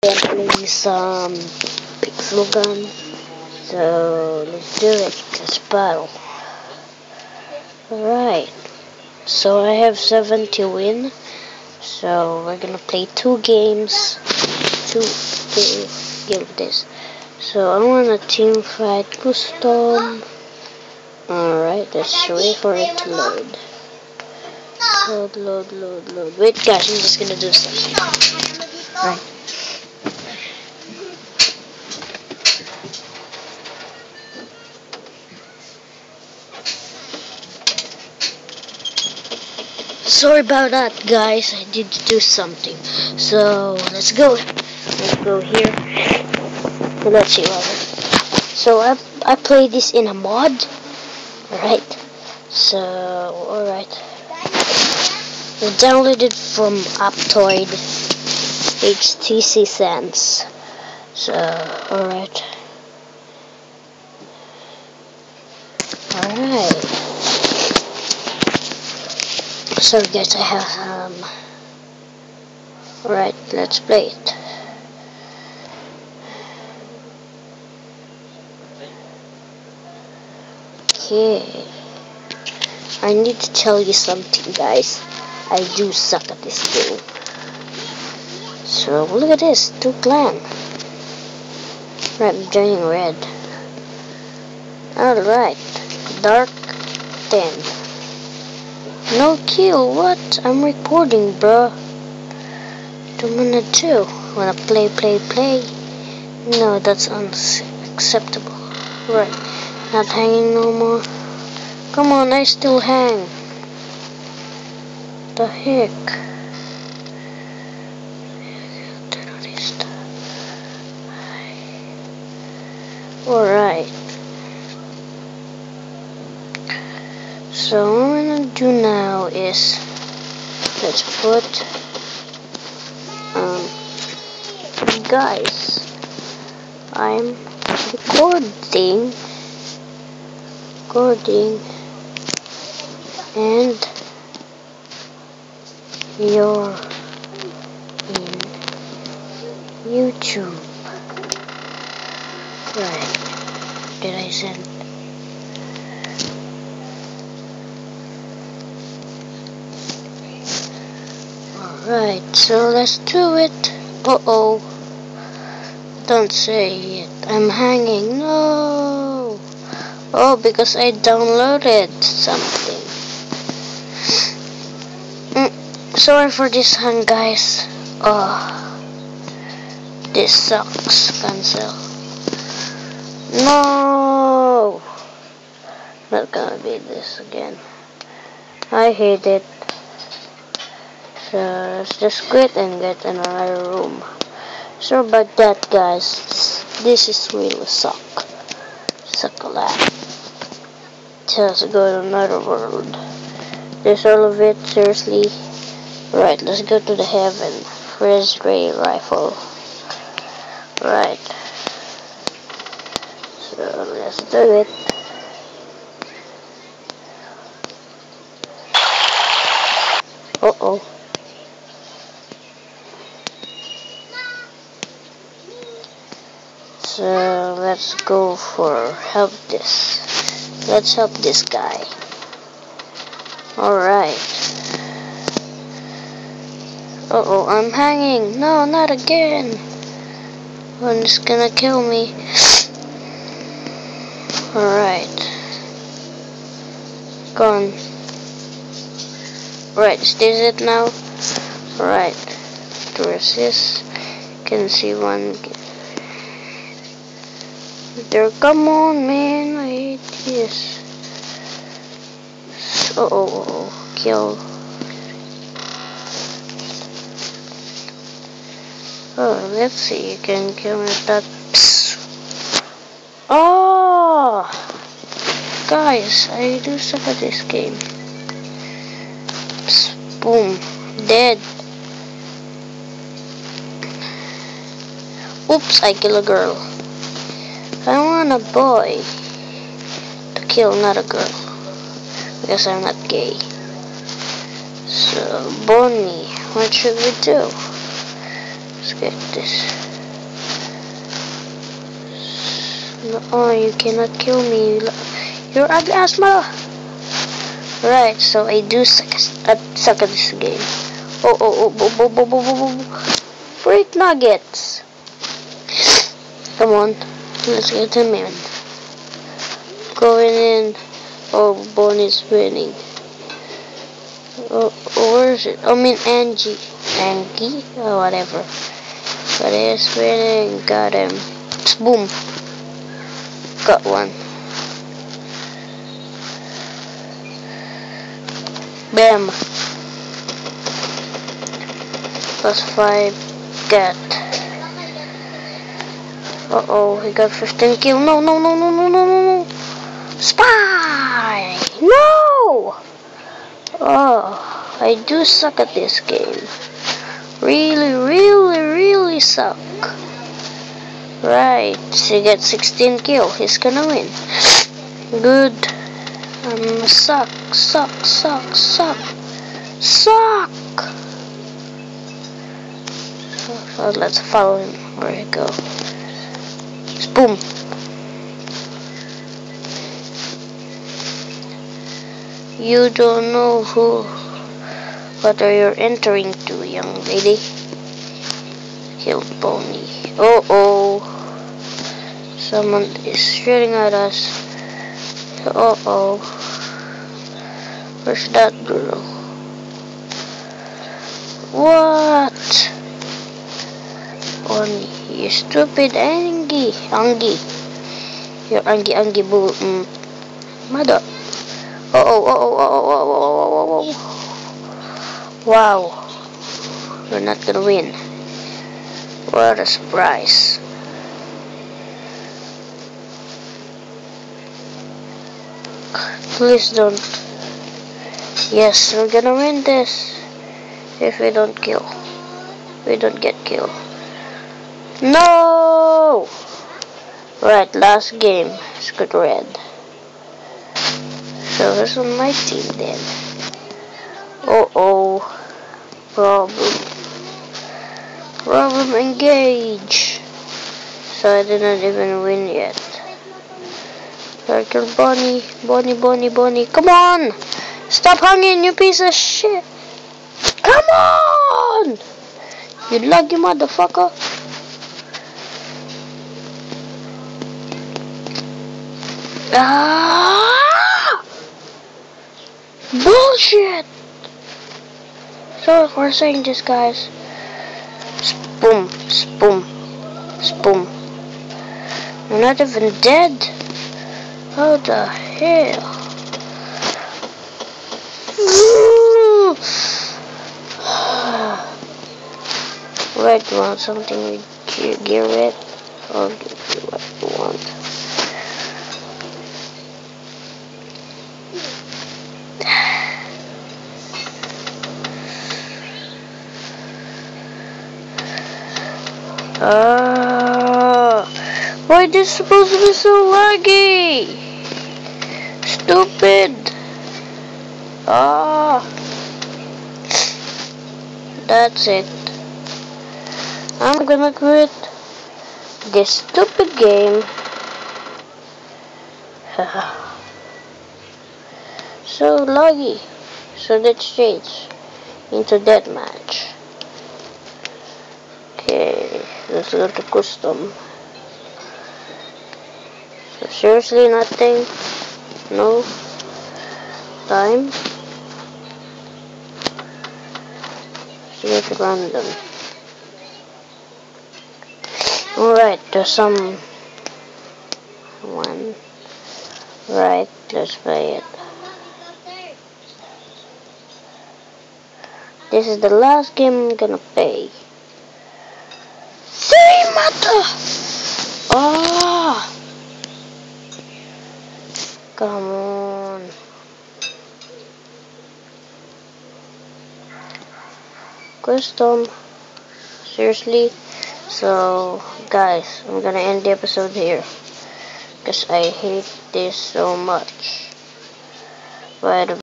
I'm playing some pixel gun. So let's do it. Let's battle. Alright. So I have 7 to win. So we're gonna play 2 games. Game of this. So I want a team fight custom. Alright, let's wait for it to load. Load. Wait guys, I'm just gonna do something. Right. Sorry about that guys, I did do something. So let's go here. Let's see what. So I play this in a mod. Alright. So alright. I downloaded from Aptoide HTC Sense. So alright. So guys, I have alright, let's play it. Okay. I need to tell you something guys. I do suck at this game. So look at this, 2 clan. Right, I'm joining red. Alright. Dark 10. No kill, what? I'm recording, bruh. 2 minute 2. Wanna play. No, that's unacceptable. Right. Not hanging no more. Come on, I still hang. The heck? Alright. So what I'm gonna do now is let's put guys, I'm recording and you're in YouTube. Right. Did I send? Alright, so let's do it. Uh-oh. Don't say it. I'm hanging. No. Oh, because I downloaded something. Sorry for this hang, guys. Oh, this sucks. Cancel. No. Not gonna be this again. I hate it. So let's just quit and get another room. Sorry about that guys. This is really suck a lot. Just go to another world. There's all of it, seriously. Right, let's go to the heaven. Frizz ray rifle. Right. So let's do it. Uh-oh. So let's go for help this. Let's help this guy. Alright. Uh-oh, I'm hanging. No, not again. One's gonna kill me. Alright. Gone. Right, is this it now? Alright. To resist. Can see one. There, come on, man. I hate this. Uh-oh. Kill. Oh, let's see. You can kill me with that. Psst. Oh! Guys, I do suck at this game. Psst. Boom. Dead. Oops, I kill a girl. I want a boy to kill, not a girl, because I'm not gay. So, Bonnie, what should we do? Let's get this. No, you cannot kill me. You're ugly ass mother. Right, so I do suck at this game. Freak nuggets. Come on, let's get him in. Going in. Oh, Bonnie's winning. Oh, where is it? I mean Angie. Angie? Oh, whatever. But he's winning. Got him. Boom. Got one. Bam. +5. Get. Uh-oh, he got 15 kill. No. Spy! No! Oh, I do suck at this game. Really suck. Right, he gets 16 kill. He's gonna win. Good. Suck. So let's follow him. Where he go? Boom. You don't know what are you entering to, young lady? Killed Pony. Oh. Someone is shooting at us. Oh. Where's that girl? What? Pony, you stupid Angie. You're Angie boo. Mother. Oh. Wow. We're not gonna win. What a surprise. Please don't. Yes, we're gonna win this. If we don't kill. We don't get killed. No! Right, last game. Squid Red. So who's on my team then? Oh. Problem engage. So I did not even win yet. Turtle Bonnie. Come on! Stop hanging, you piece of shit! Come on! You lucky motherfucker. Bullshit! Sorry for saying this, guys. Spoom. You're not even dead. How the hell? Right, you want something with gear red? I'll give you what you want. Why this supposed to be so laggy? Stupid. That's it. I'm gonna quit this stupid game. So laggy. So let's change into deathmatch. Okay, let's go to custom. So seriously nothing? No time? Let's go to random. Alright, there's some one. Right, let's play it. This is the last game I'm gonna play. Come on. Custom. Seriously? So, guys, I'm gonna end the episode here. Because I hate this so much. By the